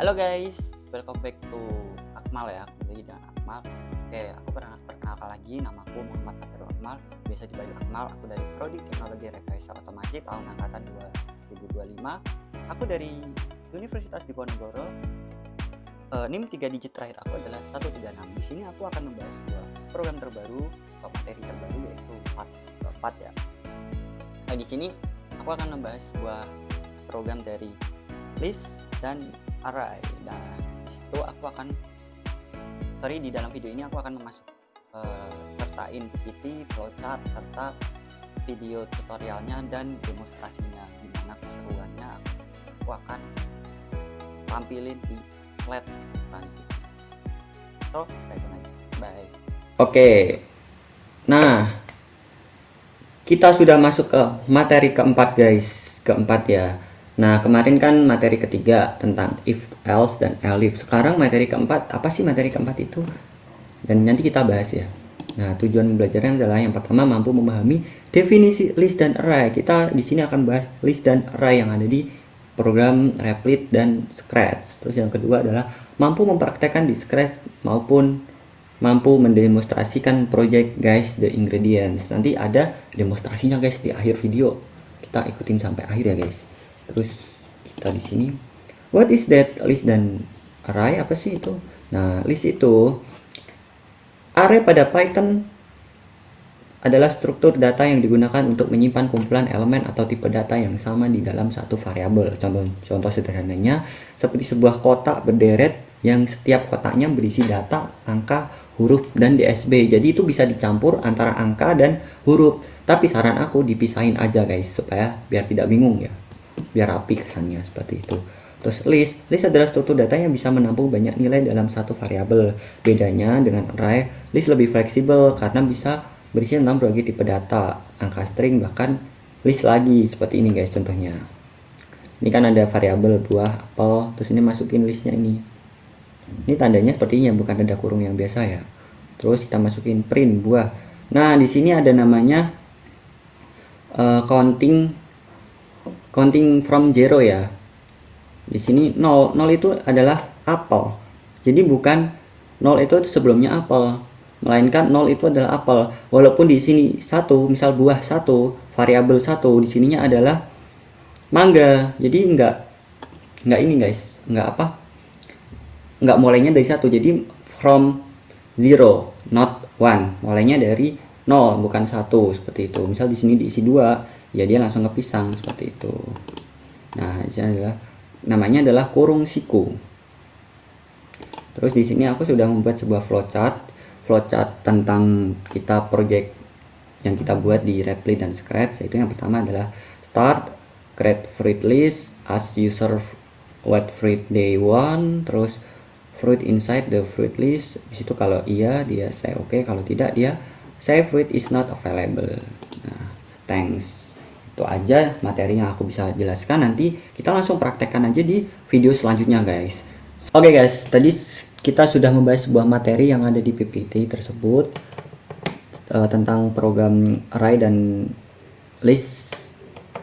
Halo guys, welcome back to Akmal ya, kembali dengan Akmal. Oke, aku perkenalkan lagi, namaku Muhammad Fathur Akmal, biasa dipanggil Akmal. Aku dari Prodi Teknologi Rekayasa Otomasi tahun angkatan 2025. Aku dari Universitas Diponegoro. NIM 3 digit terakhir aku adalah 136. Di sini aku akan membahas sebuah program terbaru atau materi terbaru, yaitu part 4 ya. Nah, di sini aku akan membahas sebuah program dari list dan array. Nah, itu aku akan di dalam video ini aku akan sertain PPT, flowchart, serta video tutorialnya dan demonstrasinya, dimana keseruannya aku akan tampilin di slide selanjutnya. So, kita aja. Bye. Oke, nah kita sudah masuk ke materi keempat guys, keempat ya. Nah kemarin kan materi ketiga tentang if, else, dan elif. Sekarang materi keempat, apa sih materi keempat itu? Dan nanti kita bahas ya. Nah tujuan belajarnya adalah yang pertama mampu memahami definisi list dan array. Kita di sini akan bahas list dan array yang ada di program Replit dan Scratch. Terus yang kedua adalah mampu mempraktekkan di Scratch maupun mampu mendemonstrasikan project guys the ingredients. Nanti ada demonstrasinya guys di akhir video. Kita ikutin sampai akhir ya guys. Terus kita di sini, what is that list dan array? Apa sih itu? Nah, list itu array pada Python adalah struktur data yang digunakan untuk menyimpan kumpulan elemen atau tipe data yang sama di dalam satu variabel. Contoh sederhananya seperti sebuah kotak berderet yang setiap kotaknya berisi data, angka, huruf, dan DSB. Jadi itu bisa dicampur antara angka dan huruf. Tapi saran aku dipisahin aja guys, supaya biar tidak bingung ya. Biar rapi kesannya seperti itu. Terus list adalah struktur data yang bisa menampung banyak nilai dalam satu variabel. Bedanya dengan array, list lebih fleksibel karena bisa berisi 6 berbagai tipe data, angka string, bahkan list lagi seperti ini guys contohnya. Ini kan ada variabel buah, apel, terus ini masukin listnya ini. Ini tandanya sepertinya bukan tanda kurung yang biasa ya. Terus kita masukin print buah. Nah di sini ada namanya counting from zero ya. Di sini 0 itu adalah apel. Jadi bukan 0 itu sebelumnya apel, melainkan 0 itu adalah apel. Walaupun di sini satu, misal buah satu, variabel satu, di sininya adalah mangga. Jadi enggak ini guys, enggak mulainya dari satu. Jadi from zero, not one. Mulainya dari 0 bukan satu seperti itu. Misal di sini diisi 2, ya dia langsung ke pisang seperti itu. Nah, di sini namanya adalah kurung siku. Terus di sini aku sudah membuat sebuah flowchart tentang kita project yang kita buat di Replit dan Scratch. Yaitu yang pertama adalah start, create fruit list, ask user what fruit they want, terus fruit inside the fruit list. Di situ kalau iya dia say oke, kalau tidak dia say fruit is not available. Nah, thanks. Itu aja materi yang aku bisa jelaskan. Nanti kita langsung praktekkan aja di video selanjutnya guys. Oke guys, tadi kita sudah membahas sebuah materi yang ada di PPT tersebut tentang program array dan list.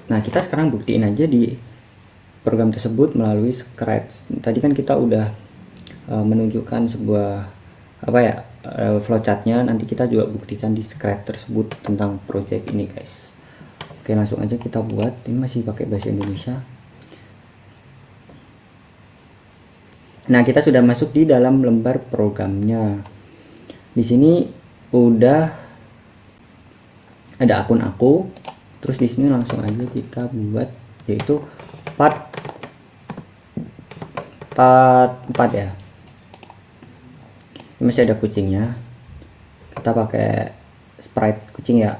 Nah kita sekarang buktiin aja di program tersebut melalui Scratch. Tadi kan kita udah menunjukkan sebuah flowchartnya. Nanti kita juga buktikan di Scratch tersebut tentang project ini guys. Oke, langsung aja kita buat. Ini masih pakai bahasa Indonesia. Nah, kita sudah masuk di dalam lembar programnya. Di sini udah ada akun aku. Terus di sini langsung aja kita buat, yaitu part 4 ya. Ini masih ada kucingnya. Kita pakai sprite kucing ya.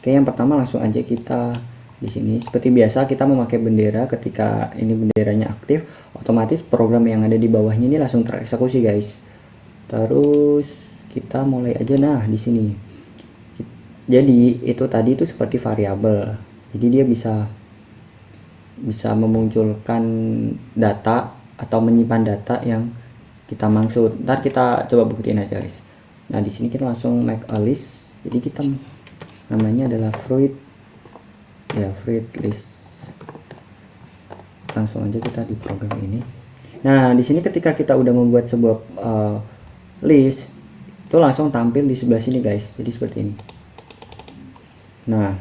Oke, yang pertama langsung aja kita di sini seperti biasa kita memakai bendera. Ketika ini benderanya aktif, otomatis program yang ada di bawahnya ini langsung tereksekusi guys. Terus kita mulai aja. Nah di sini jadi itu tadi itu seperti variabel, jadi dia bisa memunculkan data atau menyimpan data yang kita maksud. Ntar kita coba buktiin aja guys. Nah di sini kita langsung make a list. Jadi kita namanya adalah fruit list. Langsung aja kita di program ini Nah, di sini ketika kita udah membuat sebuah list, itu langsung tampil di sebelah sini guys. Jadi seperti ini. Nah,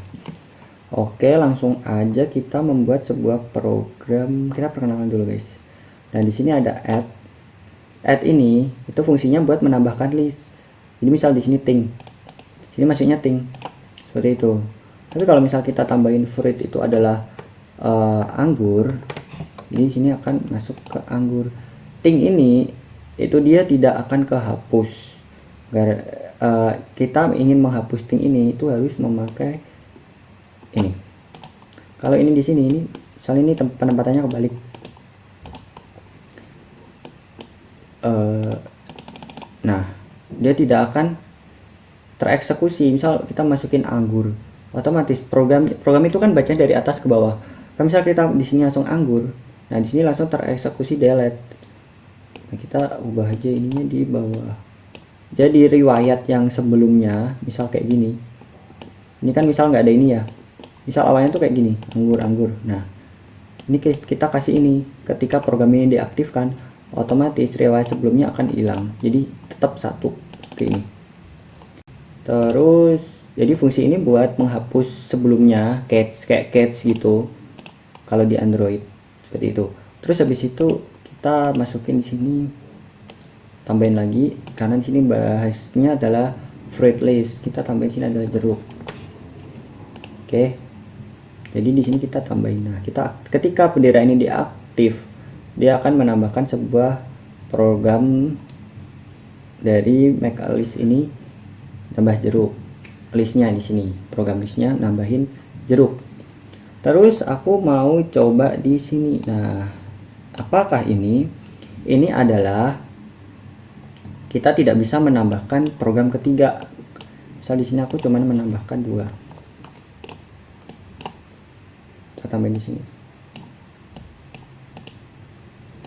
oke, langsung aja kita membuat sebuah program. Kita perkenalkan dulu guys. Dan di sini ada add. Add ini itu fungsinya buat menambahkan list. Jadi misal di sini ting. Sini masuknya ting. Seperti itu. Tapi kalau misal kita tambahin fruit itu adalah anggur, jadi sini akan masuk ke anggur. Ting ini itu dia tidak akan kehapus. Kita ingin menghapus ting ini itu harus memakai ini. Kalau ini di sini, ini soal ini penempatannya kebalik. Nah, dia tidak akan tereksekusi. Misal kita masukin anggur, otomatis program itu kan baca dari atas ke bawah. Kalau misal kita di sini langsung anggur, nah di sini langsung tereksekusi delete. Nah, kita ubah aja ininya di bawah. Jadi riwayat yang sebelumnya, misal kayak gini. Ini kan misal nggak ada ini ya. Misal awalnya tuh kayak gini, anggur. Nah, ini kita kasih ini. Ketika program ini diaktifkan, otomatis riwayat sebelumnya akan hilang. Jadi tetap satu ke ini. Terus, jadi fungsi ini buat menghapus sebelumnya, kayak catch gitu. Kalau di Android seperti itu. Terus habis itu kita masukin di sini, tambahin lagi karena di sini bahasnya adalah fruit list. Kita tambahin sini adalah jeruk. Oke. Jadi di sini kita tambahin. Nah, ketika bendera ini diaktif, dia akan menambahkan sebuah program dari make a list ini, nambah jeruk. Listnya di sini, program listnya nambahin jeruk. Terus aku mau coba di sini. Nah, apakah ini? Ini adalah kita tidak bisa menambahkan program ketiga. Misal di sini aku cuma menambahkan 2. Kita tambahin di sini.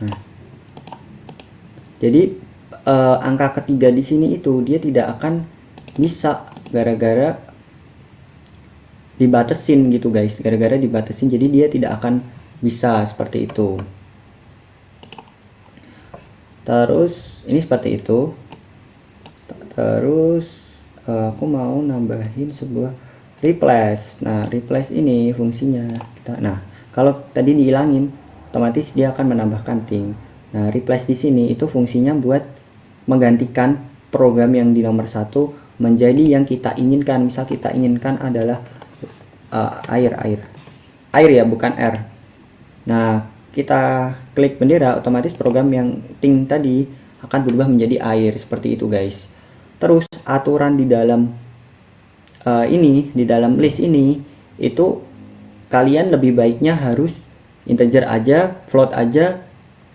Nah, jadi angka ketiga di sini itu dia tidak akan bisa gara-gara dibatasin gitu guys. Gara-gara dibatasin, jadi dia tidak akan bisa seperti itu. Terus ini seperti itu. Terus aku mau nambahin sebuah replace. Nah, replace ini fungsinya nah, kalau tadi dihilangin, otomatis dia akan menambahkan ting. Nah, replace di sini itu fungsinya buat menggantikan program yang di nomor 1 menjadi yang kita inginkan. Misal kita inginkan adalah air ya, bukan R. Nah, kita klik bendera, otomatis program yang ting tadi akan berubah menjadi air seperti itu guys. Terus aturan di dalam di dalam list ini itu kalian lebih baiknya harus integer aja, float aja,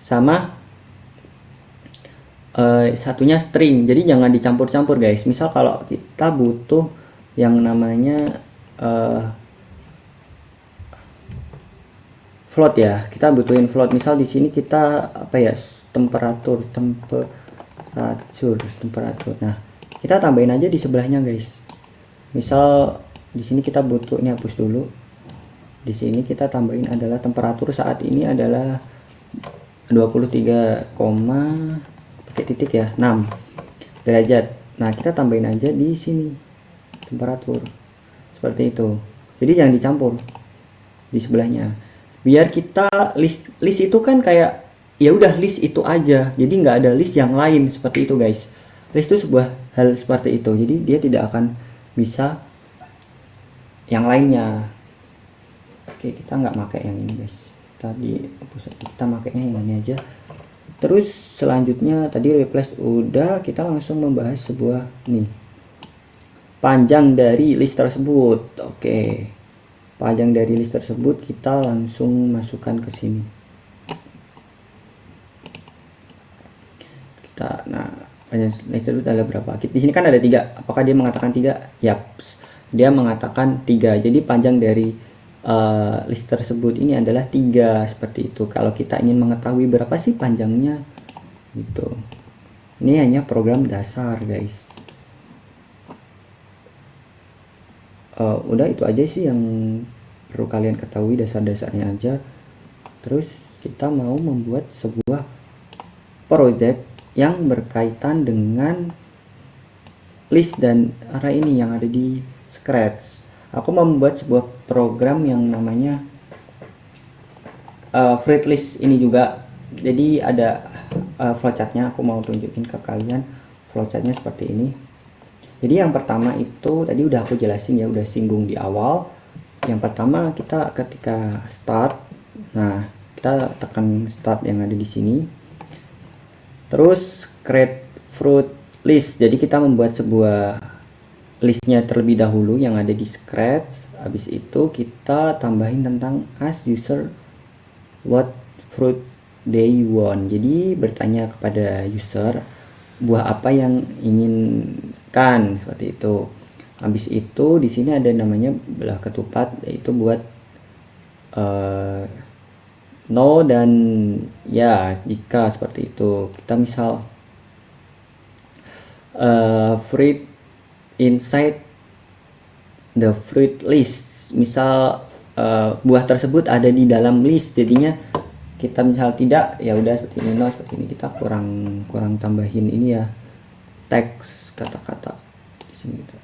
sama satunya string. Jadi jangan dicampur-campur guys. Misal kalau kita butuh yang namanya float ya, kita butuhin float. Misal di sini kita apa ya, temperatur. Nah, kita tambahin aja di sebelahnya guys. Misal di sini kita butuh, ini hapus dulu. Di sini kita tambahin adalah temperatur saat ini adalah 23, pakai titik ya, 6 derajat. Nah, kita tambahin aja di sini temperatur seperti itu. Jadi jangan dicampur di sebelahnya. Biar kita list itu kan kayak ya udah list itu aja. Jadi nggak ada list yang lain seperti itu guys. List itu sebuah hal seperti itu. Jadi dia tidak akan bisa yang lainnya. Oke, kita nggak pakai yang ini guys. Tadi kita makainya yang ini aja. Terus selanjutnya tadi replace udah, kita langsung membahas sebuah nih panjang dari list tersebut. Oke, panjang dari list tersebut kita langsung masukkan ke sini. Nah, panjang list tersebut ada berapa? Di sini kan ada 3. Apakah dia mengatakan 3? Yap, dia mengatakan 3. Jadi panjang dari list tersebut ini adalah 3 seperti itu. Kalau kita ingin mengetahui berapa sih panjangnya gitu, ini hanya program dasar guys. Udah itu aja sih yang perlu kalian ketahui, dasar-dasarnya aja. Terus kita mau membuat sebuah project yang berkaitan dengan list dan array ini yang ada di Scratch. Aku mau membuat sebuah program yang namanya fruit list ini juga. Jadi ada flowchartnya, aku mau tunjukin ke kalian flowchartnya seperti ini. Jadi yang pertama itu tadi udah aku jelasin ya, udah singgung di awal. Yang pertama kita ketika start, nah kita tekan start yang ada di sini. Terus create fruit list, jadi kita membuat sebuah listnya terlebih dahulu yang ada di Scratch. Habis itu kita tambahin tentang ask user what fruit they want. Jadi bertanya kepada user buah apa yang inginkan, seperti itu. Habis itu di sini ada namanya belah ketupat, yaitu buat no dan ya jika, seperti itu. Kita misal fruit inside the fruit list, misal buah tersebut ada di dalam list, jadinya kita misal tidak, ya udah seperti ini, no seperti ini. Kita kurang tambahin ini ya, teks kata-kata di sini. Kita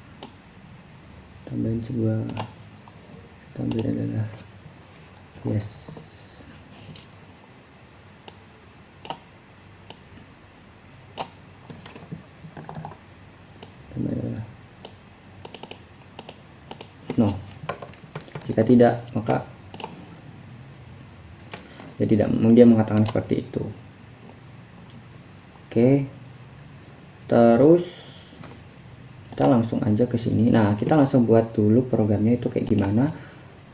tambahin sebuah, tambahin adalah yes. No, jika tidak maka ya tidak, dia mengatakan seperti itu. Oke, terus kita langsung aja ke sini. Nah, kita langsung buat dulu programnya itu kayak gimana.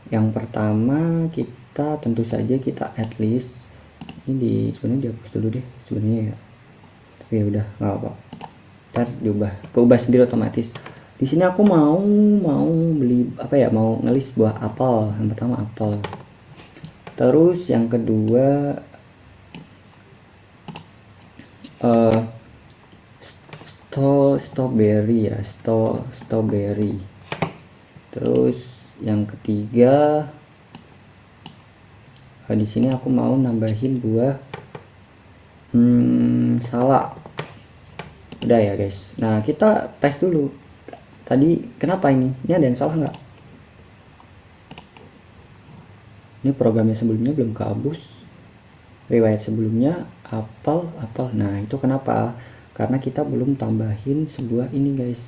Yang pertama kita tentu saja kita add list ini sebenarnya dihapus dulu deh sebenarnya ya, tapi ya udah nggak apa-apa, ntar keubah sendiri otomatis. Di sini aku mau beli apa ya, mau ngelis buah apel. Yang pertama apel, terus yang kedua strawberry ya, strawberry. Terus yang ketiga di sini aku mau nambahin buah salak. Udah ya guys. Nah kita tes dulu tadi kenapa ini ada yang salah nggak. Ini programnya sebelumnya belum kehapus, riwayat sebelumnya apel. Nah itu kenapa, karena kita belum tambahin sebuah ini guys,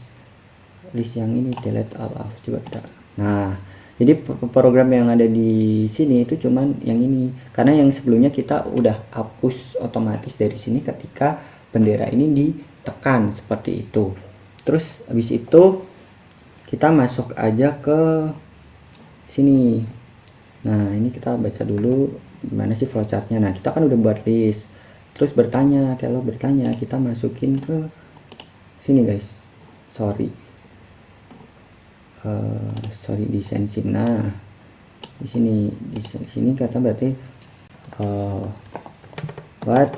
list yang ini, delete all of. Coba kita, nah jadi program yang ada di sini itu cuman yang ini, karena yang sebelumnya kita udah hapus otomatis dari sini ketika bendera ini ditekan seperti itu. Terus habis itu kita masuk aja ke sini. Nah ini kita baca dulu gimana sih flowchartnya. Nah kita kan udah buat list, terus bertanya, kalau bertanya kita masukin ke sini guys, sorry design sim. Nah di sini kata berarti what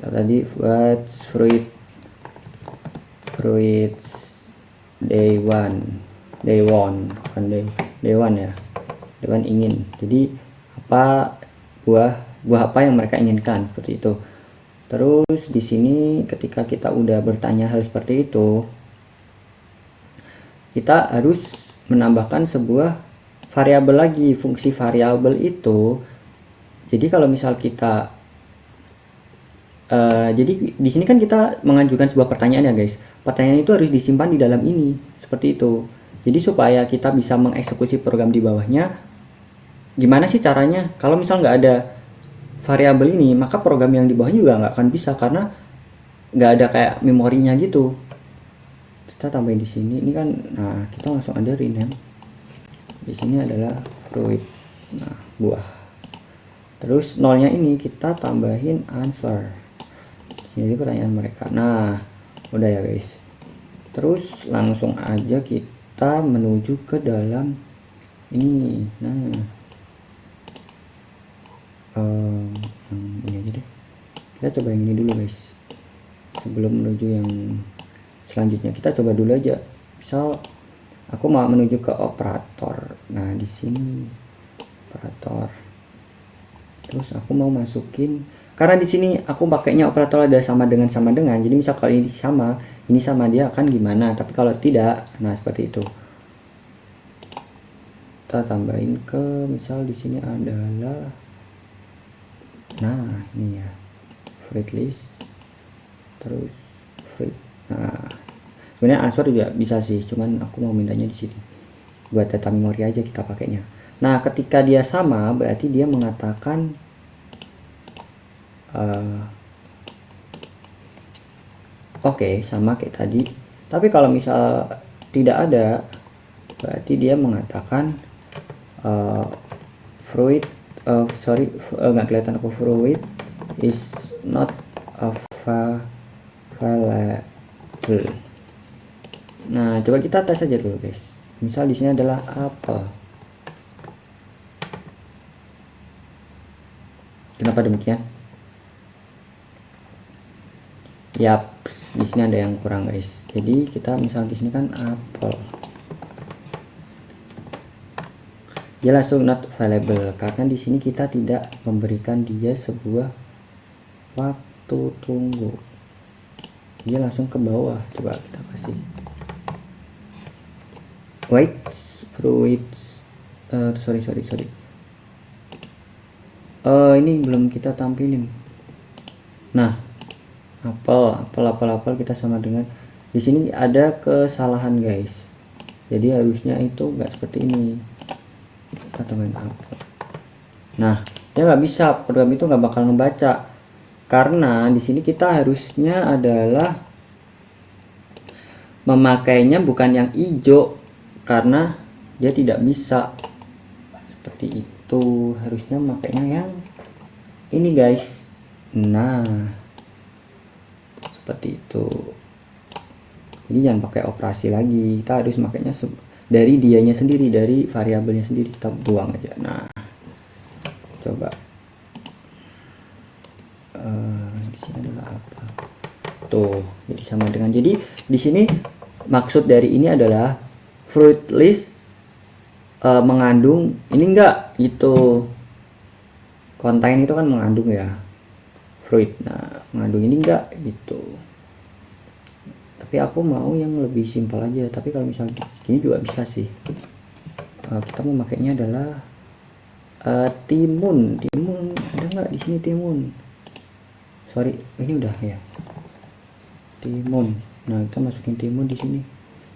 tadi what fruit day one bukan day one ya, day one ingin. Jadi apa buah apa yang mereka inginkan, seperti itu. Terus di sini ketika kita udah bertanya hal seperti itu, kita harus menambahkan sebuah variabel lagi. Fungsi variabel itu, jadi kalau misal kita jadi di sini kan kita mengajukan sebuah pertanyaan ya guys. Pertanyaan itu harus disimpan di dalam ini, seperti itu. Jadi supaya kita bisa mengeksekusi program di bawahnya, gimana sih caranya? Kalau misal nggak ada variabel ini, maka program yang di bawah juga nggak akan bisa, karena nggak ada kayak memorinya gitu. Kita tambahin di sini, ini kan, nah kita langsung ada rename. Di sini adalah fruit, nah buah. Terus nolnya ini kita tambahin answer. Jadi pertanyaan mereka. Nah udah ya guys. Terus langsung aja kita menuju ke dalam ini. Nah yang ini aja deh, kita coba yang ini dulu guys sebelum menuju yang selanjutnya. Kita coba dulu aja, misal aku mau menuju ke operator. Nah di sini operator, terus aku mau masukin, karena di sini aku pakainya operator ada sama dengan, jadi misal kalau ini sama dia akan gimana, tapi kalau tidak, nah seperti itu. Kita tambahin ke, misal di sini adalah, nah ini ya, fruit list, terus fruit. Nah sebenarnya answer juga bisa sih, cuman aku mau mintanya di sini buat data memori aja kita pakainya. Nah ketika dia sama berarti dia mengatakan oke, sama kayak tadi. Tapi kalau misal tidak ada, berarti dia mengatakan fruit, nggak kelihatan aku, fruit is not available. Nah coba kita tes aja dulu guys. Misal di sini adalah apel. Kenapa demikian? Yap, di sini ada yang kurang guys. Jadi kita misal di sini kan apel, dia langsung not available karena di sini kita tidak memberikan dia sebuah waktu tunggu. Dia langsung ke bawah. Coba kita kasih wait fruits. Sorry. Ini belum kita tampilin. Nah, apel kita sama dengan, di sini ada kesalahan guys. Jadi harusnya itu nggak seperti ini. Kita tambahin apel. Nah, dia nggak bisa, program itu nggak bakal ngebaca karena di sini kita harusnya adalah memakainya bukan yang hijau karena dia tidak bisa seperti itu. Harusnya makanya yang ini guys. Nah seperti itu. Jadi jangan pakai operasi lagi, kita harus makainya dari dianya sendiri, dari variabelnya sendiri, kita buang aja. Nah coba di sini adalah apa tuh, jadi sama dengan, jadi di sini maksud dari ini adalah fruit list mengandung ini enggak, itu contain itu kan mengandung ya fruit. Nah mengandung ini enggak gitu. Tapi aku mau yang lebih simpel aja, tapi kalau misalnya ini juga bisa sih. Kita mau makainya adalah timun ada nggak di sini timun? Sorry, ini udah ya timun. Nah kita masukin timun di sini.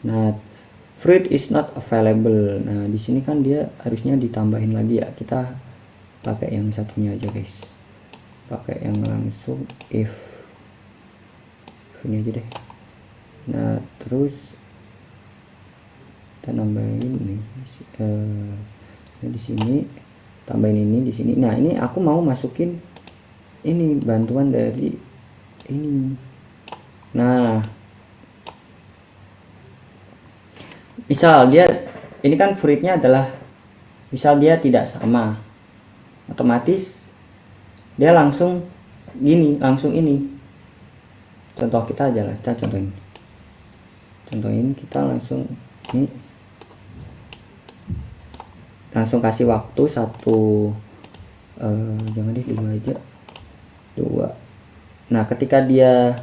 Nah fruit is not available. Nah di sini kan dia harusnya ditambahin lagi ya. Kita pakai yang satunya aja guys, pakai yang langsung if ini aja deh. Nah terus kita nambahin nih di sini, tambahin ini di sini. Nah ini aku mau masukin ini bantuan dari ini. Nah misal dia ini kan fruitnya adalah, misal dia tidak sama, otomatis dia langsung gini, langsung ini. Contoh kita aja lah, kita contohin kita langsung ini, langsung kasih waktu 1 jangan deh 2 aja, 2. Nah ketika dia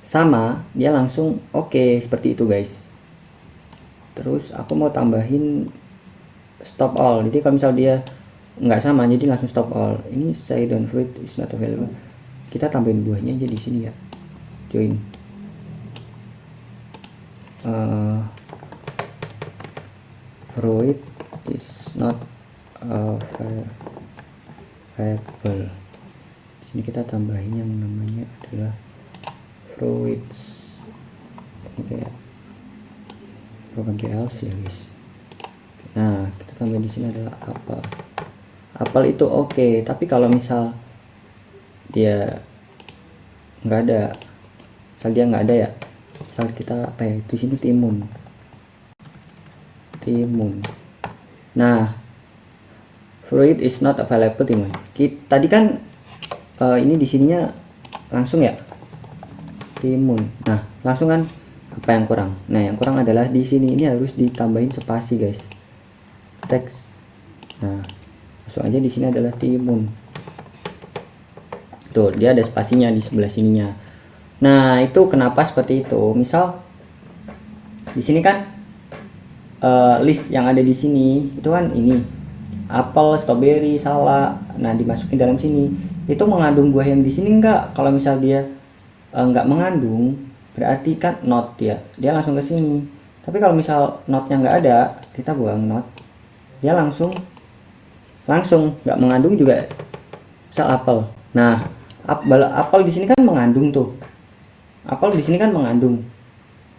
sama, dia langsung oke, seperti itu guys. Terus aku mau tambahin stop all, jadi kalau misal dia nggak sama jadi langsung stop all. Ini say don't fruit is not available, kita tambahin buahnya aja di sini ya, join fruit is not available. Di sini kita tambahin yang namanya adalah fruits, ini kayak program PLC ya guys. Nah kita tambahin di sini adalah apel itu oke. Tapi kalau misal dia nggak ada, misal dia nggak ada ya, misal kita apa ya, di sini timun. Nah fruit is not available timun. Tadi kan ini di sininya langsung ya timun. Nah langsung kan, apa yang kurang? Nah yang kurang adalah di sini, ini harus ditambahin spasi guys, teks Nah, langsung aja di sini adalah timun. Tuh, dia ada spasinya di sebelah sininya. Nah, itu kenapa seperti itu? Misal di sini kan list yang ada di sini itu kan ini apel, strawberry, salak. Nah, dimasukin dalam sini. Itu mengandung buah yang di sini enggak? Kalau misal dia enggak mengandung, berarti kan not dia. Dia langsung ke sini. Tapi kalau misal notnya enggak ada, kita buang not. Dia langsung enggak mengandung juga. Misal apel. Nah, apel di sini kan mengandung tuh. Apel di sini kan mengandung.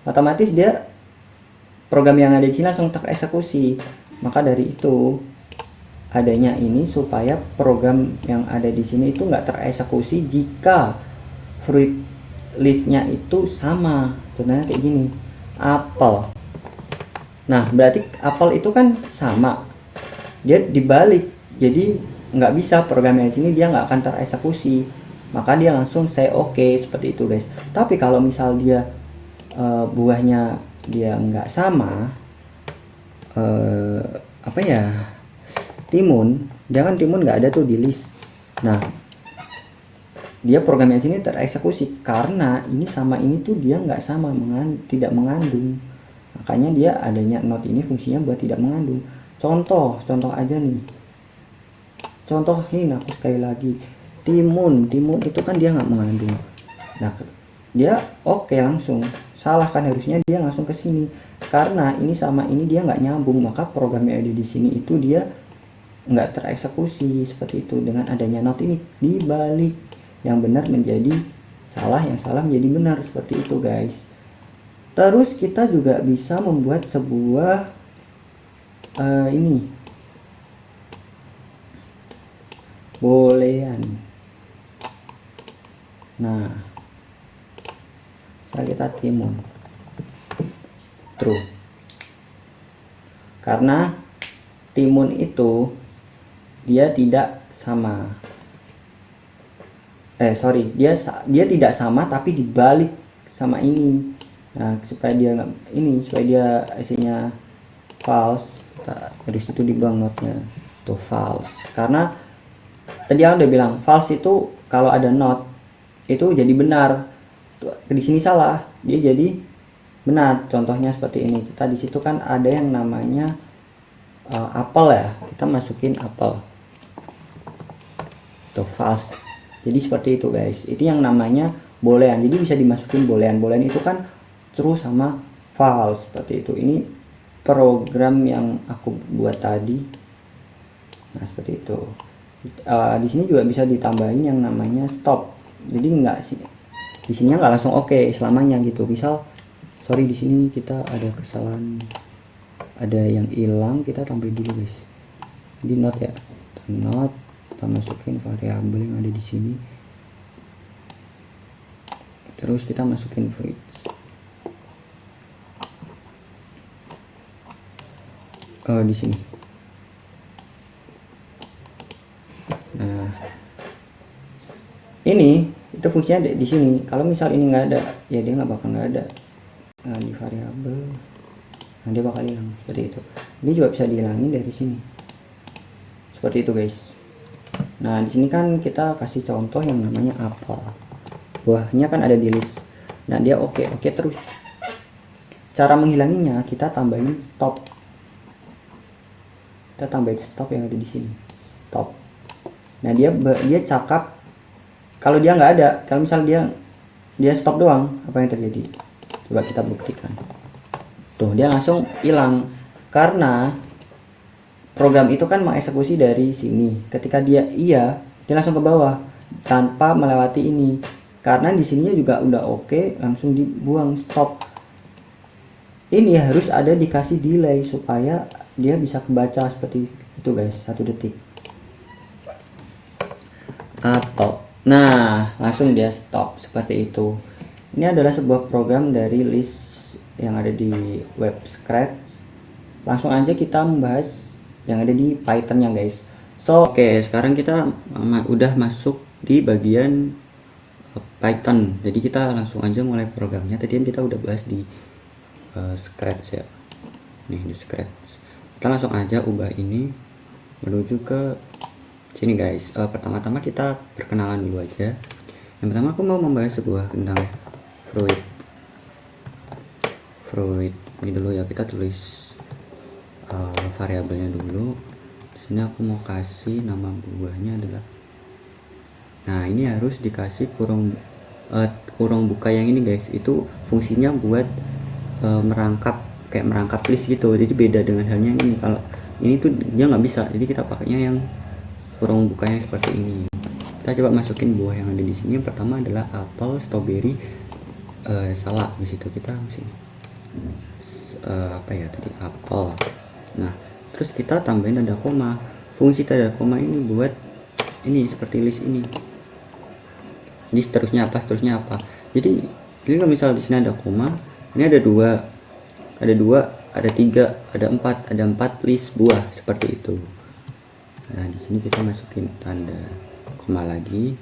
Otomatis dia program yang ada di sini langsung tereksekusi. Maka dari itu adanya ini supaya program yang ada di sini itu nggak tereksekusi jika fruit listnya itu sama. Contohnya kayak gini, apel. Nah, berarti apel itu kan sama, dia dibalik, jadi nggak bisa programnya di sini dia nggak akan tereksekusi. Maka dia langsung say oke, seperti itu guys. Tapi kalau misal dia buahnya dia nggak sama, apa ya, timun, jangan timun nggak ada tuh di list. Nah, dia programnya sini tereksekusi karena ini sama ini tuh dia nggak sama, tidak mengandung. Makanya dia adanya not ini fungsinya buat tidak mengandung. Contoh aja nih, contohin aku sekali lagi, timun itu kan dia nggak mengandung. Nah, dia oke langsung salah kan, harusnya dia langsung ke sini karena ini sama ini dia nggak nyambung, maka program yang ada di sini itu dia nggak tereksekusi seperti itu. Dengan adanya not ini dibalik, yang benar menjadi salah, yang salah menjadi benar, seperti itu guys. Terus kita juga bisa membuat sebuah ini boolean. Nah, kita timun true karena timun itu dia tidak sama, dia tidak sama tapi dibalik sama ini. Nah, supaya dia isinya false, dari situ dibuang notnya tuh false, karena tadi aku udah bilang false itu kalau ada not itu jadi benar. Di sini salah, dia jadi benar. Contohnya seperti ini, kita di situ kan ada yang namanya apel ya, kita masukin apel tuh false, jadi seperti itu guys. Itu yang namanya boolean, jadi bisa dimasukin boolean itu kan true sama false, seperti itu. Ini program yang aku buat tadi. Nah, seperti itu. Di sini juga bisa ditambahin yang namanya stop, jadi enggak sih di sini nggak langsung oke selamanya gitu. Misal sorry, di sini kita ada kesalahan, ada yang hilang, kita tambahin dulu guys. Jadi not ya, not, kita masukin variabel yang ada di sini, terus kita masukin fruit. Di sini. Nah, ini itu fungsinya di sini. Kalau misal ini nggak ada, ya dia nggak ada. Nah, di variabel, nah dia bakal hilang seperti itu. Ini juga bisa dihilangin dari sini, seperti itu guys. Nah, di sini kan kita kasih contoh yang namanya apel, buahnya kan ada di list. Nah, dia oke terus. Cara menghilanginya kita tambahin stop, yang ada di sini, stop. Nah, dia cakap. Kalau dia nggak ada, kalau misal dia stop doang, apa yang terjadi? Coba kita buktikan. Tuh, dia langsung hilang karena program itu kan mengeksekusi dari sini. Ketika dia langsung ke bawah tanpa melewati ini. Karena di sininya juga udah oke, langsung dibuang stop. Ini harus ada dikasih delay supaya dia bisa kebaca seperti itu guys, 1 detik. Atau nah, langsung dia stop seperti itu. Ini adalah sebuah program dari list yang ada di web Scratch. Langsung aja kita membahas yang ada di Python-nya guys. Oke, sekarang kita udah masuk di bagian Python. Jadi kita langsung aja mulai programnya. Tadi kita udah bahas di Scratch ya. Nih di Scratch. Kita langsung aja ubah ini menuju ke sini guys. Pertama-tama kita perkenalan dulu aja. Yang pertama aku mau membahas sebuah tentang fruit ini dulu ya. Kita tulis variabelnya dulu. Di sini aku mau kasih nama buahnya adalah, nah ini harus dikasih kurung buka yang ini guys. Itu fungsinya buat merangkap, kayak merangkap list gitu. Jadi beda dengan halnya ini. Kalau ini tuh dia nggak bisa, jadi kita pakainya yang kurung bukanya seperti ini. Kita coba masukin buah yang ada di sini. Yang pertama adalah apel, strawberry, salak. Di situ kita mesti apa ya tadi, apel. Nah terus kita tambahin tanda koma. Fungsi tanda koma ini buat ini seperti list ini. Ini seterusnya apa. Jadi ini kalau misal di sini ada koma, ini ada dua, ada tiga, ada empat list buah seperti itu. Nah di sini kita masukin tanda koma lagi.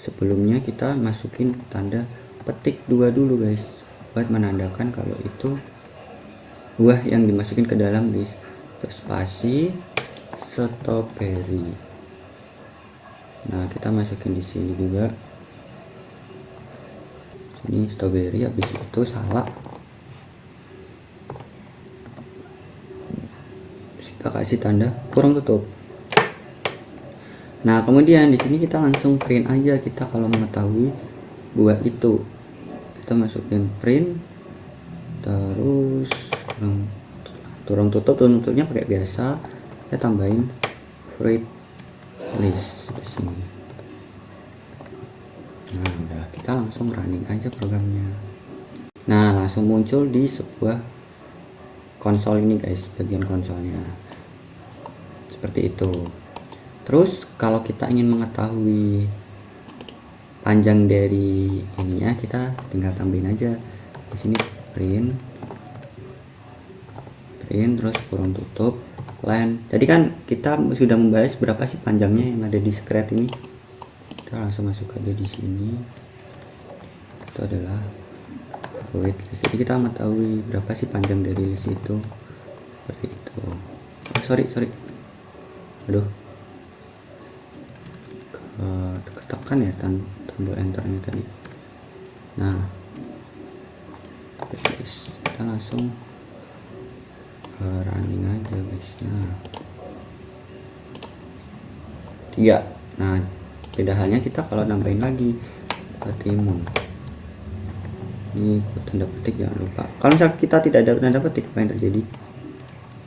Sebelumnya kita masukin tanda petik 2 dulu guys, buat menandakan kalau itu buah yang dimasukin ke dalam list. Terus spasi strawberry. Nah kita masukin di sini juga. Ini strawberry, habis itu salak. Terus kita kasih tanda kurung tutup. Nah kemudian di sini kita langsung print aja. Kita kalau mengetahui buah itu, kita masukin print, terus kurung tutupnya pakai biasa. Kita tambahin fruit list di sini. Nah udah, kita langsung running aja programnya. Nah langsung muncul di sebuah konsol ini guys, bagian konsolnya seperti itu. Terus kalau kita ingin mengetahui panjang dari ininya, kita tinggal tambahin aja di sini print terus kurung tutup len. Jadi kan kita sudah membahas berapa sih panjangnya yang ada di Scratch ini. Kita langsung masuk aja di sini. Itu adalah fruit list. Jadi kita mengetahui berapa sih panjang dari list itu. Seperti itu. Oh, sorry. Aduh. Ketekan ya tombol enternya tadi. Nah, guys, kita langsung running aja guys. Nah 3. Nah beda halnya kita kalau nambahin lagi timun. Ini tanda petik, jangan lupa. Kalau misalnya kita tidak ada tanda petik, apa yang terjadi?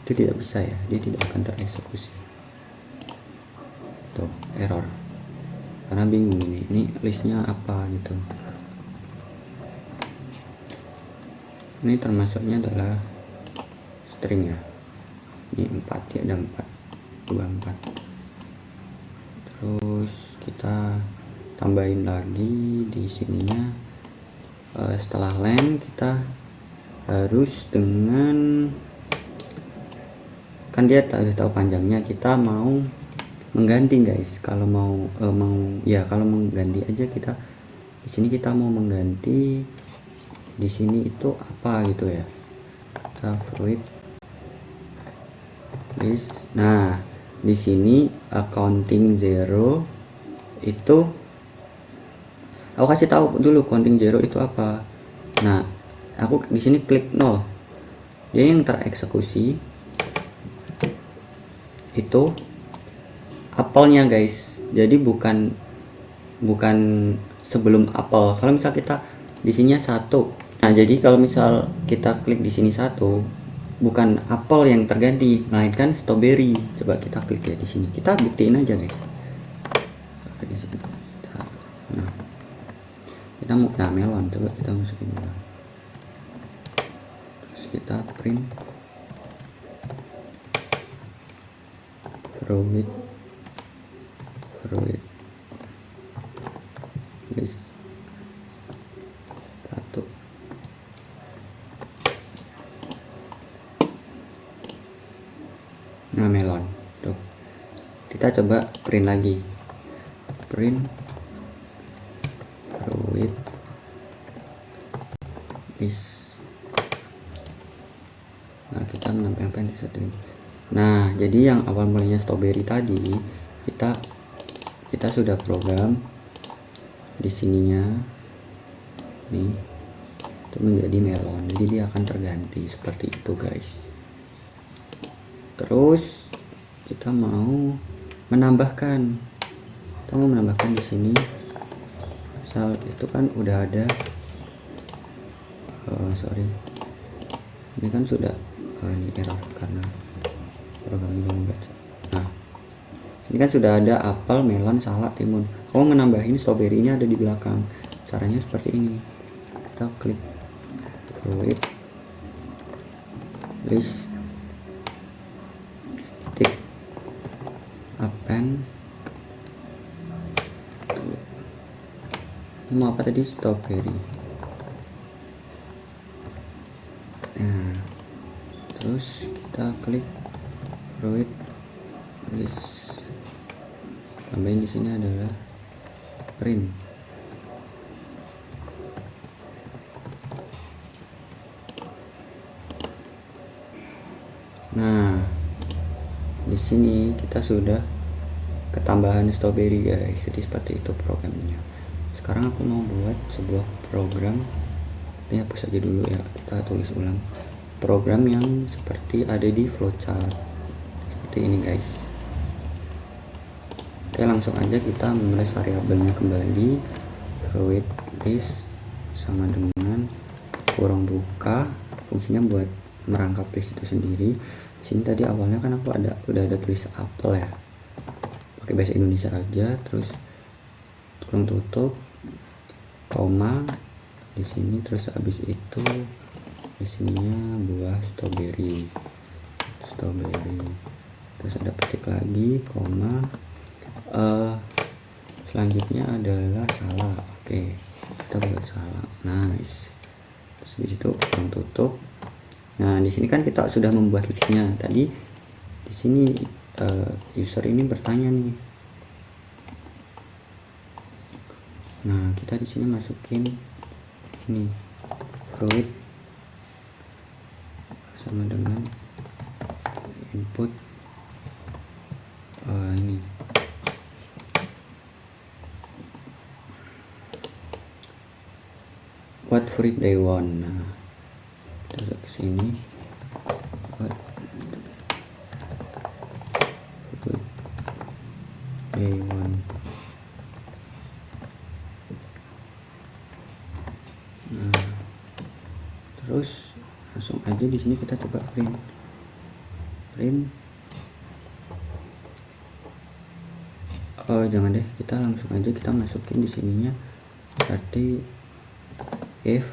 Itu tidak bisa ya, dia tidak akan tereksekusi. Tuh error, karena bingung ini listnya apa gitu. Ini termasuknya adalah string ya. Ini 4 ya, ada 4. Terus kita tambahin lagi di sininya. Setelah len kita harus dengan, kan dia udah tahu panjangnya, kita mau mengganti guys. Kalau kalau mengganti aja, kita di sini kita mau mengganti di sini itu apa gitu ya. Kita fruit list. Nah di sini counting 0 itu aku kasih tahu dulu counting 0 itu apa. Nah aku di sini klik 0, dia yang tereksekusi itu apelnya guys. Jadi bukan sebelum apel. Kalau misal kita di sininya 1, nah jadi kalau misal kita klik di sini 1, bukan apel yang terganti, melainkan strawberry. Coba kita klik ya di sini, kita buktiin aja guys. Nah kita mau melon, coba kita masukin melon. Terus kita print fruit list 1. Nah melon tuh, kita coba print lagi, print fruit list. Nah kita menempelkan di satu ini. Nah, jadi yang awal mulanya strawberry tadi kita sudah program di sininya nih itu menjadi melon, jadi dia akan terganti seperti itu guys. Terus kita mau menambahkan di sini misal itu kan udah ada sorry ini kan sudah ini error karena program ini membaca. Nah, ini kan sudah ada apel, melon, salak, timun. Kamu menambahin stroberinya ada di belakang. Caranya seperti ini. Kita klik fruit list, titik append. Ini mau apa tadi? Strawberry. Nah, terus kita klik fruit list, tambahin di sini adalah print. Nah, di sini kita sudah ketambahan strawberry guys. Jadi seperti itu programnya. Sekarang aku mau buat sebuah program. Ini hapus aja dulu ya, kita tulis ulang. Program yang seperti ada di flowchart seperti ini guys. Oke, langsung aja kita menulis variabelnya kembali. Fruit list sama dengan kurung buka, fungsinya buat merangkap list itu sendiri. Di sini tadi awalnya kan aku udah ada tulis apel ya, pakai bahasa Indonesia aja. Terus kurung tutup, koma di sini, terus habis itu di sininya buah strawberry, terus ada petik lagi, koma, selanjutnya adalah salak. Oke, kita buat salak, nice. Terus habis itu kurung tutup. Nah, di sini kan kita sudah membuat listnya tadi. Di sini user ini bertanya nih. Nah, kita di sini masukin ini fruit sama dengan input ini what fruit they want. Nah, kita ke sini what fruit they want. Nah, terus langsung aja di sini kita coba print. Jangan deh, kita langsung aja kita masukin di sininya berarti if.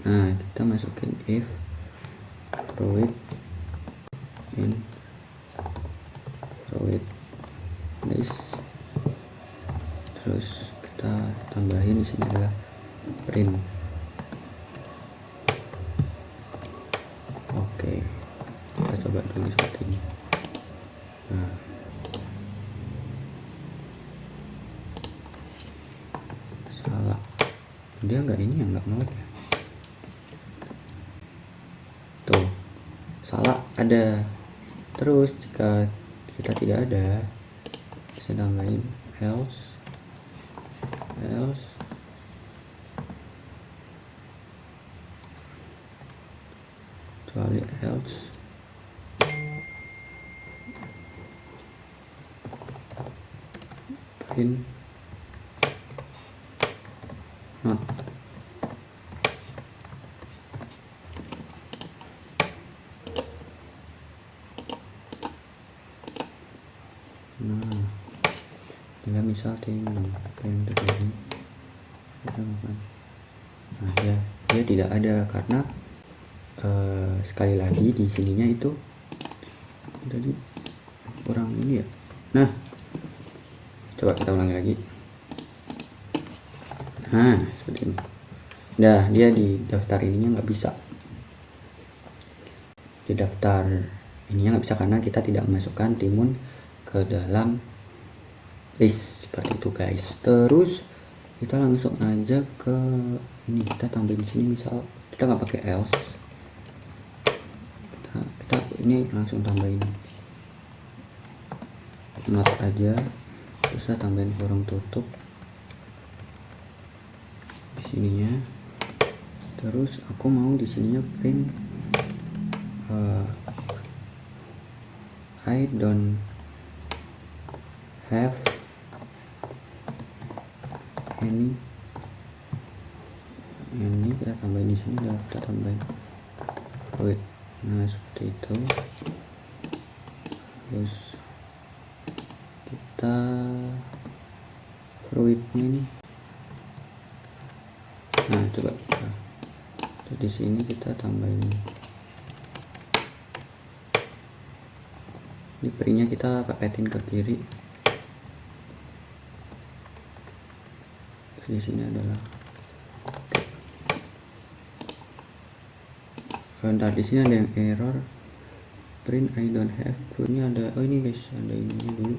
Nah, kita masukin if fruit in fruit list, terus kita tambahin di sini adalah print. Oke, kita coba dulu seperti ini. Nah, salah, dia nggak ini yang nggak ngelag ya. Tuh, salah ada. Terus jika kita tidak ada, saya tambahin else kecuali else print not. Nah, jika misal timun yang terjadi kita makan, nah dia tidak ada karena sekali lagi di sininya itu tadi kurang ini ya. Nah, coba kita ulangi lagi. Nah, seperti ini. Nah, dia di daftar ininya nggak bisa, di daftar ininya nggak bisa karena kita tidak memasukkan timun ke dalam list seperti itu guys. Terus kita langsung aja ke ini, kita tambahin di sini misal kita nggak pakai else, kita ini langsung tambahin not aja, terus saya tambahin kurung tutup di sininya. Terus aku mau di sininya print I don't have any. Ini kita tambahin di sini, udah kita tambahin void. Nah seperti itu. Terus kita fluidnya ini. Nah coba kita di sini kita tambahin di printnya, kita paketin ke kiri. Terus di sini adalah ntar di sini ada yang error print I don't have. Printnya ada, oh ini guys, ada ininya dulu,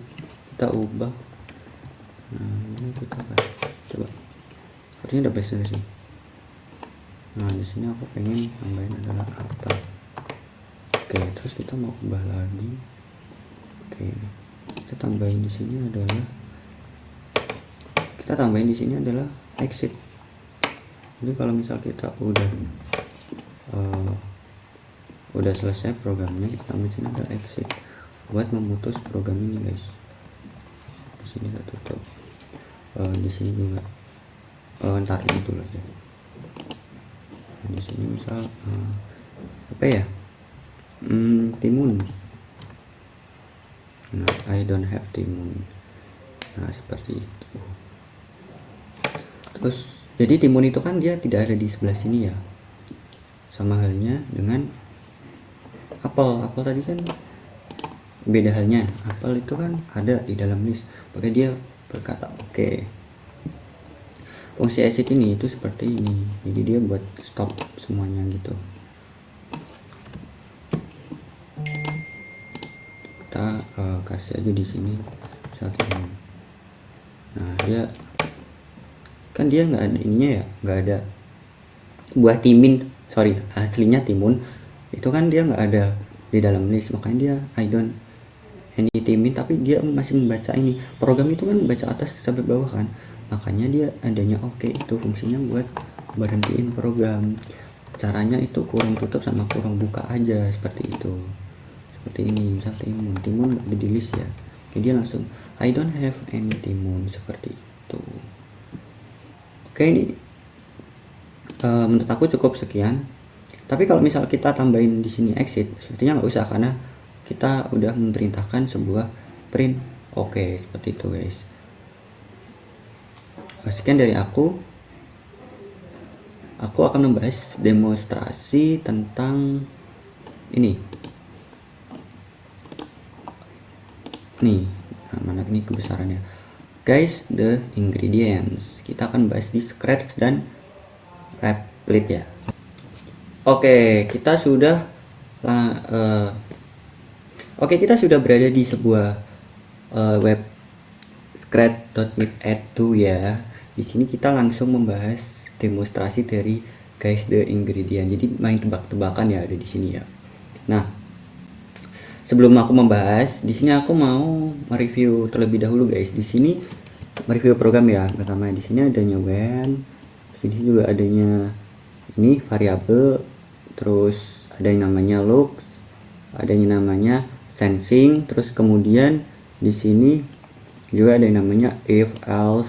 kita ubah. Nah ini kita coba, harusnya udah best sih. Nah di sini aku pengen tambahin adalah apa. Oke, terus kita mau ubah lagi. Oke, kita tambahin di sini adalah, kita tambahin di sini adalah exit. Jadi kalau misal kita udah selesai programnya, kita tambahin sini ada exit buat memutus program ini guys. Di sini kita tutup, di sini juga ntar ini dulu aja. Nah, di sini misal apa ya, timun. Nah I don't have timun. Nah seperti itu. Terus jadi timun itu kan dia tidak ada di sebelah sini ya, sama halnya dengan apel. Apel tadi kan beda halnya, apel itu kan ada di dalam list, makanya dia berkata oke. Fungsi exit ini itu seperti ini, jadi dia buat stop semuanya gitu. Kita kasih aja di sini saat ini. Nah dia kan dia nggak ada ininya ya, nggak ada buah timun, sorry aslinya timun itu kan dia nggak ada di dalam list, makanya dia I don't any timun, tapi dia masih membaca ini. Program itu kan baca atas sampai bawah kan, makanya dia adanya oke. Itu fungsinya buat berhentiin program. Caranya itu kurung tutup sama kurung buka aja, seperti itu. Seperti ini, misal timun nggak ada di list ya, jadi dia langsung I don't have any timun, seperti itu. Oke, ini menurut aku cukup sekian. Tapi kalau misal kita tambahin di sini exit, sepertinya nggak usah karena kita udah memerintahkan sebuah print. Oke, seperti itu guys. Sekian dari aku. Aku akan membahas demonstrasi tentang ini. Nih, nah, mana ini kebesarannya. Guys, the ingredients. Kita akan bahas di Scratch dan Replit ya. Oke, kita sudah kita sudah berada di sebuah web scratch.meet@2 ya. Di sini kita langsung membahas demonstrasi dari guys the ingredient. Jadi main tebak-tebakan ya ada di sini ya. Nah, sebelum aku membahas, di sini aku mau mereview terlebih dahulu guys. Di sini mereview program ya. Pertama di sini adanya when, di sini juga adanya ini variabel, terus ada yang namanya looks, ada yang namanya sensing, terus kemudian di sini juga ada yang namanya if else,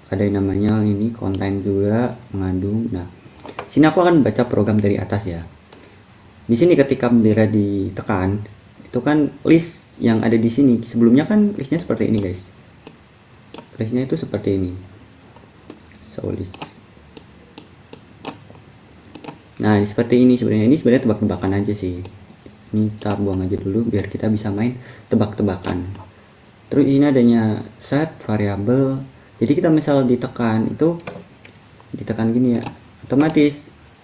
ada yang namanya ini content juga mengandung. Nah, sini aku akan baca program dari atas ya. Di sini ketika bendera ditekan, itu kan list yang ada di sini. Sebelumnya kan listnya seperti ini guys. Listnya itu seperti ini. So list. Nah, seperti ini sebenarnya. Ini sebenarnya tebak-tebakan aja sih. Ini kita buang aja dulu biar kita bisa main tebak-tebakan. Terus ini adanya set variabel. Jadi kita misal ditekan itu ditekan gini ya, otomatis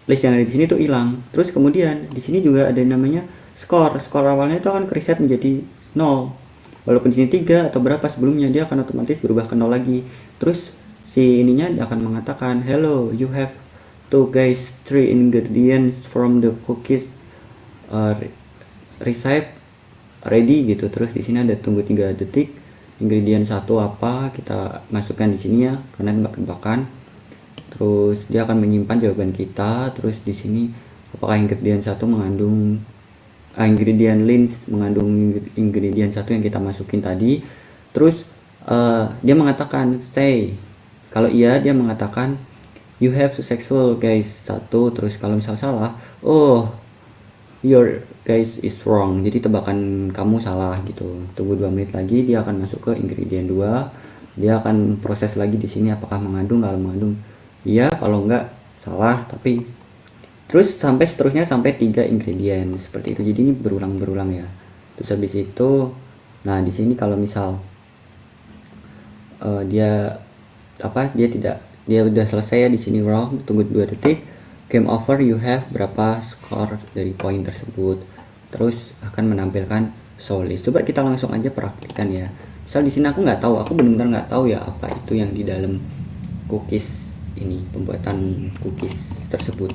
list yang ada di sini tuh hilang. Terus kemudian di sini juga ada yang namanya skor. Skor awalnya itu akan reset menjadi 0. Walaupun di sini 3 atau berapa sebelumnya, dia akan otomatis berubah ke 0 lagi. Terus si ininya akan mengatakan, "Hello, you have to guys 3 ingredients from the cookies recipe ready gitu. Terus di sini ada tunggu 3 detik. Ingredient 1 apa kita masukkan di sini ya, karena tebak-tebakan. Terus dia akan menyimpan jawaban kita. Terus di sini apakah ingredient 1 mengandung ingredient list mengandung ingredient 1 yang kita masukin tadi. Terus dia mengatakan say, kalau iya dia mengatakan you have successful guys 1. Terus kalau misal salah, oh your guys is wrong, jadi tebakan kamu salah gitu. Tunggu 2 menit lagi, dia akan masuk ke ingredient 2. Dia akan proses lagi di sini apakah mengandung. Kalau mengandung iya, kalau enggak salah. Tapi terus sampai seterusnya sampai 3 ingredient seperti itu. Jadi ini berulang-berulang ya. Terus habis itu, nah di sini kalau misal dia udah selesai ya di sini wrong, tunggu 2 detik, game over, you have berapa skor dari poin tersebut. Terus akan menampilkan soloist. Coba kita langsung aja praktikkan ya. Misal di sini aku nggak tahu, aku benar-benar nggak tahu ya apa itu yang di dalam cookies ini, pembuatan cookies tersebut,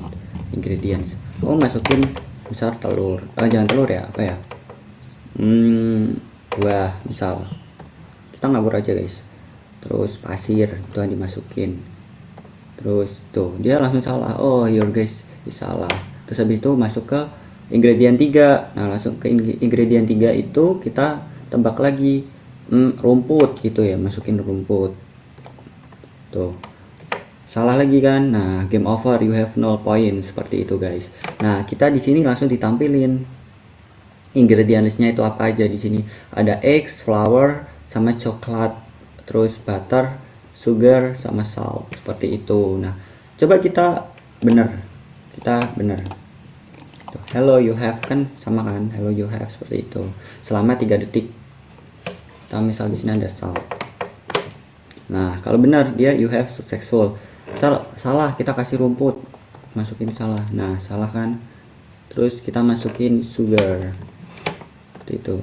ingredients. Masukin misal telur, jangan telur ya, apa ya, buah misal, kita ngabur aja guys. Terus pasir itu yang dimasukin. Terus tuh dia langsung salah, oh your guys salah. Terus habis itu masuk ke ingredient 3. Nah langsung ke ingredient 3 itu kita tebak lagi, rumput gitu ya, masukin rumput. Tuh salah lagi kan. Nah game over, you have 0 point, seperti itu guys. Nah kita di sini langsung ditampilin ingredientsnya itu apa aja. Di sini ada eggs, flour, sama coklat, terus butter, sugar, sama salt, seperti itu. Nah coba kita bener tuh, hello you have kan sama kan, hello you have, seperti itu selama 3 detik. Kita misal di sini ada salt. Nah kalau benar dia you have successful. Salah kita kasih rumput, masukin salah. Nah salah kan, terus kita masukin sugar, seperti itu.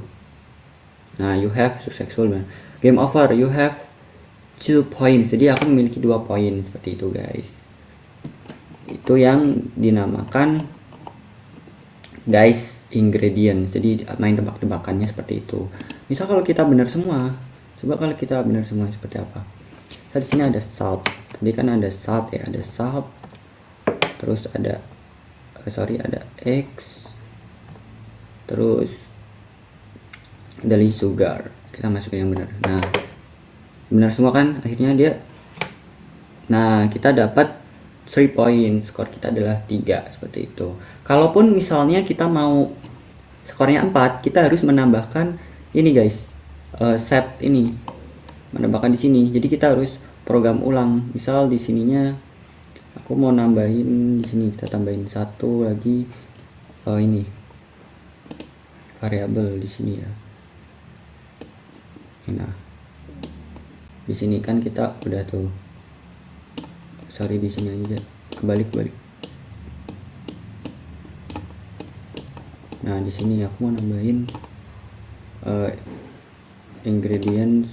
Nah you have successful. Game over, you have 2 points. Jadi aku memiliki 2 poin, seperti itu guys. Itu yang dinamakan guys ingredients. Jadi main tebak-tebakannya seperti itu. Misal kalau kita benar semua, coba kalau kita benar semua seperti apa. Nah, di sini ada salt. Tadi kan ada salt ya, ada salt. Terus ada ada eggs. Terus ada sugar. Kita masukin yang benar. Nah benar semua kan, akhirnya dia, nah kita dapat 3 points, skor kita adalah 3, seperti itu. Kalaupun misalnya kita mau skornya 4, kita harus menambahkan ini guys, set ini, menambahkan di sini. Jadi kita harus program ulang. Misal di sininya aku mau nambahin, di sini kita tambahin 1 lagi, ini variabel di sini ya. Nah di sini kan kita udah tuh, sorry di sini aja, kebalik. Nah di sini aku mau nambahin ingredients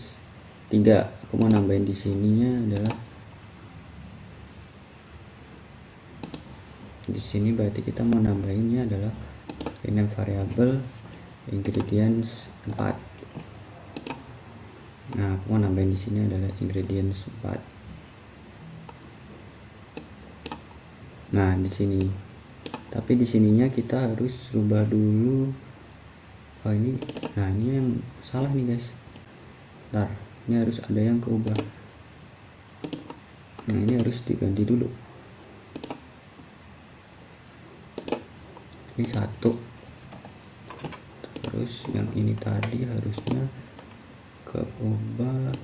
3. Aku mau nambahin di sininya adalah di sini, berarti kita mau nambahinnya adalah ini variabel ingredients 4. Nah aku mau nambahin di sini adalah ingredients 4. Nah di sini, tapi di sininya kita harus rubah dulu. Oh ini, nah ini yang salah nih guys. Ntar ini harus ada yang keubah. Nah ini harus diganti dulu. Ini 1. Terus yang ini tadi harusnya keubah.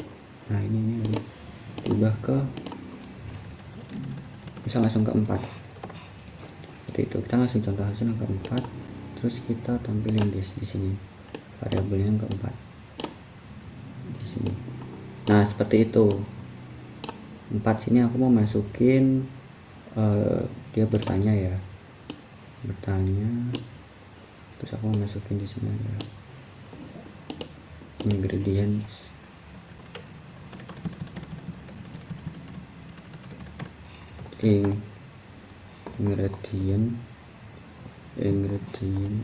Nah ini harus diubah ke, bisa langsung ke 4. Seperti itu. Kita langsung contoh hasil yang ke-4. Terus kita tampilin di sini variabelnya yang ke-4 di sini. Nah seperti itu. 4 sini aku mau masukin, dia bertanya ya, terus aku mau masukin di sini ada ingredients. ingredient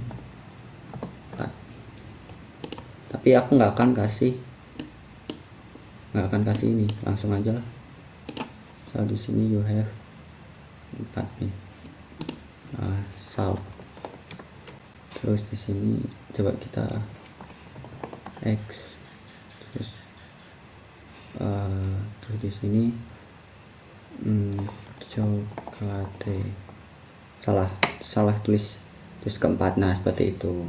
tapi aku nggak akan kasih ini, langsung aja lah. So di sini you have 4 nih, salt. Terus di sini coba kita X, terus di sini chocolate, salah tulis, terus keempat. Nah seperti itu,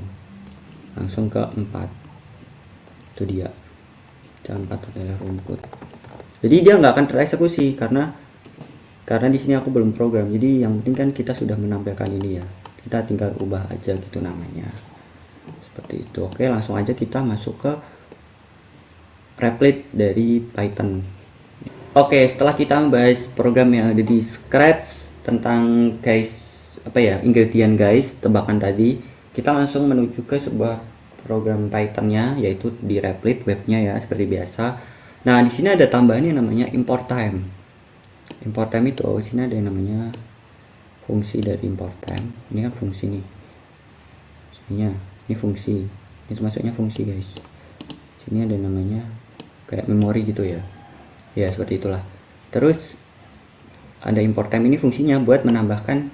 langsung ke 4, itu dia. Jangan 4 adalah rumput, jadi dia nggak akan tereksekusi karena di sini aku belum program. Jadi yang penting kan kita sudah menampilkan ini ya, kita tinggal ubah aja gitu namanya, seperti itu. Oke, langsung aja kita masuk ke Replit dari Python. Oke, setelah kita membahas program yang ada di Scratch tentang ingredient guys, tebakan tadi, kita langsung menuju ke sebuah program Pythonnya, yaitu di Replit webnya ya, seperti biasa. Nah di sini ada tambahan yang namanya import time. Import time itu di sini ada yang namanya fungsi dari import time. Ini kan fungsi nih, ini fungsi, ini termasuknya fungsi guys. Sini ada namanya kayak memori gitu ya, seperti itulah. Terus ada import time, ini fungsinya buat menambahkan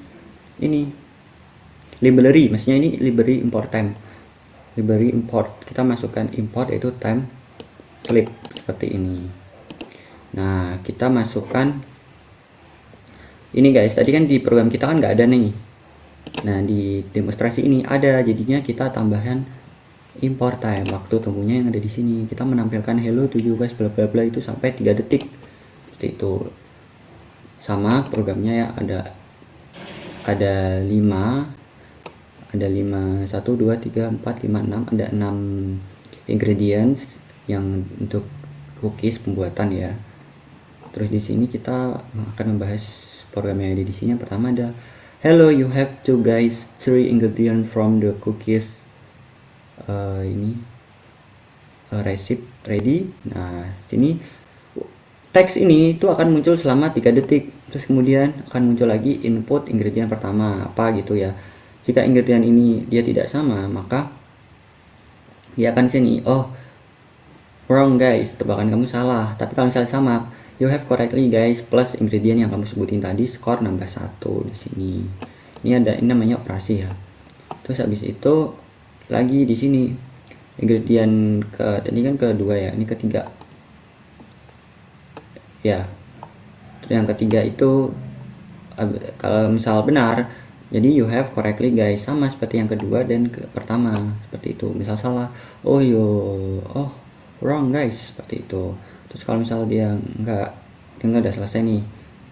ini library, maksudnya ini library import time, library import. Kita masukkan import yaitu time slip seperti ini. Nah kita masukkan ini guys, tadi kan di program kita kan nggak ada nih. Nah di demonstrasi ini ada, jadinya kita tambahkan import time, waktu tunggunya yang ada di sini. Kita menampilkan hello to you guys bla bla bla itu sampai 3 detik seperti itu. Sama programnya ya, ada 5, 1 2 3 4 5 6, ada 6 ingredients yang untuk cookies pembuatan ya. Terus di sini kita akan membahas program yang ada di sini. Yang pertama ada hello, you have to guys 3 ingredients from the cookies recipe ready. Nah sini teks ini itu akan muncul selama 3 detik. Terus kemudian akan muncul lagi input ingredient pertama apa gitu ya. Jika ingredient ini dia tidak sama, maka dia akan sini, oh wrong guys, tebakan kamu salah. Tapi kalau misalnya sama, you have correctly guys, plus ingredient yang kamu sebutin tadi, skor nambah 1 di sini. Ini namanya operasi ya. Terus habis itu lagi di sini ingredient tadi kan kedua ya, ini ketiga ya. Terus yang ketiga itu kalau misal benar, jadi you have correctly guys, sama seperti yang kedua dan pertama seperti itu. Misal salah, oh wrong guys, seperti itu. Terus kalau misal dia enggak udah selesai nih,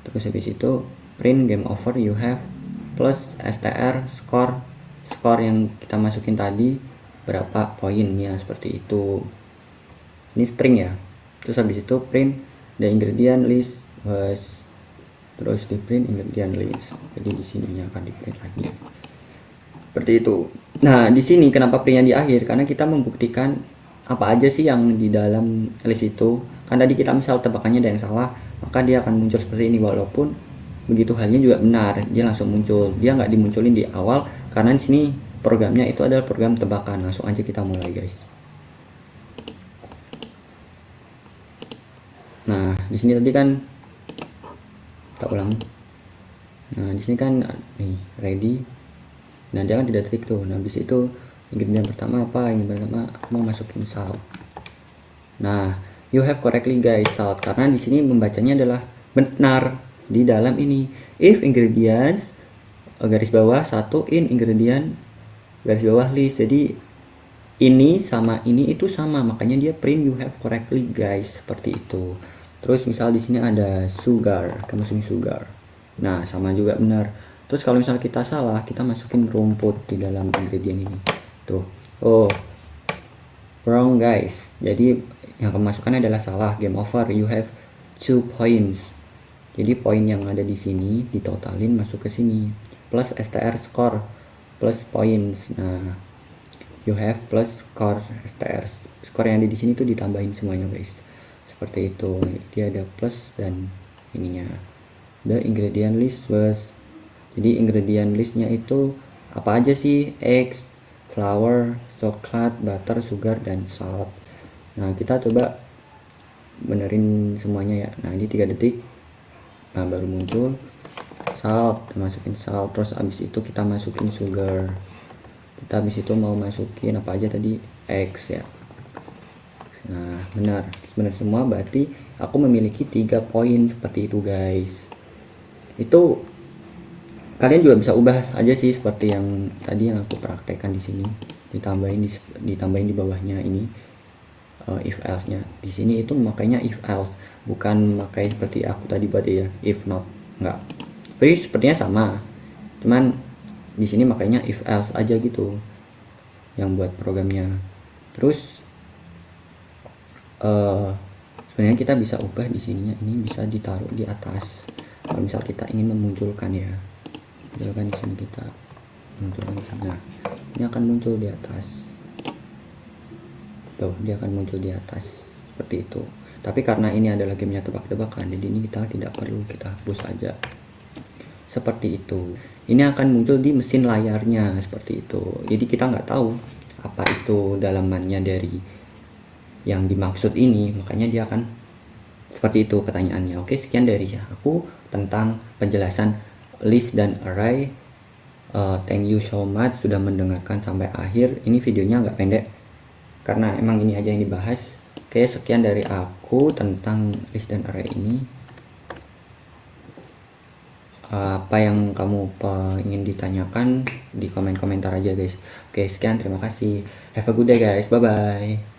terus habis itu print game over, you have plus str skor yang kita masukin tadi berapa poinnya, seperti itu. Ini string ya. Terus habis itu print the ingredient list was, terus di print ingredient list. Jadi di sini akan di print lagi seperti itu. Nah di sini kenapa printnya di akhir, karena kita membuktikan apa aja sih yang di dalam list itu. Kan tadi kita misal tebakannya ada yang salah, maka dia akan muncul seperti ini. Walaupun begitu halnya juga benar, dia langsung muncul, dia nggak dimunculin di awal karena di sini programnya itu adalah program tebakan. Langsung aja kita mulai guys. Nah di sini tadi kan kita ulang. Nah di sini kan nih ready, nah dia kan tidak trik tuh. Nah habis itu ingredient pertama apa? Ingredient pertama mau masukin salt. Nah you have correctly guys salt, karena di sini membacanya adalah benar di dalam ini. If ingredients garis bawah 1 in ingredient garis bawah list. Jadi ini sama ini itu sama, makanya dia print you have correctly guys, seperti itu. Terus misal di sini ada sugar, kita masukin sugar. Nah sama juga benar. Terus kalau misalnya kita salah, kita masukin rumput di dalam ingredient ini. Tuh, oh wrong guys. Jadi yang kemasukannya adalah salah, game over, you have 2 points. Jadi poin yang ada di sini ditotalin masuk ke sini, plus str score plus points. Nah you have plus score str skor yang ada di sini tuh ditambahin semuanya guys, seperti itu. Dia ada plus dan ininya. The ingredient list was, jadi ingredient listnya itu apa aja sih? Eggs, flour, coklat, butter, sugar, dan salt. Nah, kita coba benerin semuanya ya. Nah, ini 3 detik. Nah, baru muncul salt, kita masukin salt. Terus abis itu kita masukin sugar. Kita abis itu mau masukin apa aja tadi, eggs ya. Nah, benar semua, berarti aku memiliki 3 poin seperti itu guys. Itu kalian juga bisa ubah aja sih seperti yang tadi yang aku praktekkan di sini, ditambahin di bawahnya ini if else nya. Di sini itu makanya if else, bukan pakai seperti aku tadi buat ya if not, enggak. Tapi sepertinya sama, cuman di sini makanya if else aja gitu yang buat programnya. Terus sebenarnya kita bisa ubah di sininya, ini bisa ditaruh di atas kalau misal kita ingin memunculkan ya. Misalkan di sini kita munculkan di sana, ini akan muncul di atas. Tuh, dia akan muncul di atas seperti itu. Tapi karena ini adalah gamenya tebak-tebakan, jadi ini kita tidak perlu, kita hapus saja. Seperti itu. Ini akan muncul di mesin layarnya seperti itu. Jadi kita nggak tahu apa itu dalamannya dari yang dimaksud ini, makanya dia akan seperti itu pertanyaannya. Oke, sekian dari aku tentang penjelasan list dan array. Thank you so much sudah mendengarkan sampai akhir. Ini videonya nggak pendek karena emang ini aja yang dibahas. Oke, sekian dari aku tentang list dan array ini. Apa yang kamu ingin ditanyakan di komentar aja guys. Oke, sekian, terima kasih. Have a good day guys, bye bye.